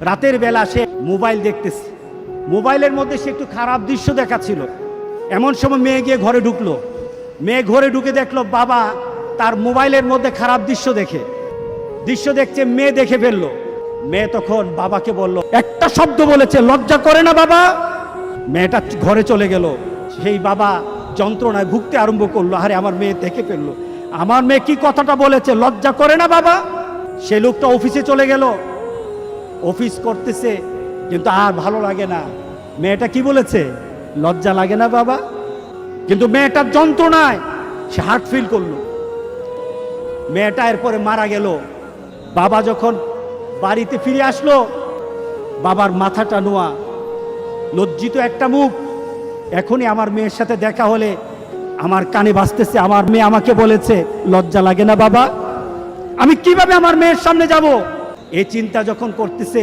রাতের বেলা সে মোবাইল দেখতেছে, মোবাইলের মধ্যে সে একটু খারাপ দৃশ্য দেখাচ্ছিল। এমন সময় মেয়ে গিয়ে ঘরে ঢুকলো। মেয়ে ঘরে ঢুকে দেখলো বাবা তার মোবাইলের মধ্যে খারাপ দৃশ্য দেখছে, মেয়ে দেখে ফেললো। মেয়ে তখন বাবাকে বলল, একটা শব্দ বলেছে, লজ্জা করে না বাবা? মেয়েটা ঘরে চলে গেল। সেই বাবা যন্ত্রণায় ভুগতে আরম্ভ করলো, আরে আমার মেয়ে দেখে ফেললো, আমার মেয়ে কি কথাটা বলেছে, লজ্জা করে না বাবা? সে লোকটা অফিসে চলে গেল, অফিস করতেছে, কিন্তু আর ভালো লাগে না। মেয়েটা কি বলেছে, লজ্জা লাগে না বাবা? কিন্তু মেয়েটার যন্ত্রণায় সে হার্ট ফিল করলো। মেয়েটা এরপরে মারা গেল। বাবা যখন বাড়িতে ফিরে আসলো, বাবার মাথাটা নোয়া, লজ্জিত একটা মুখ। এখনই আমার মেয়ের সাথে দেখা হলে আমার কানে বাজতেছে, আমার মেয়ে আমাকে বলেছে, লজ্জা লাগে না বাবা? আমি কিভাবে আমার মেয়ের সামনে যাব? এই চিন্তা যখন করতেছে,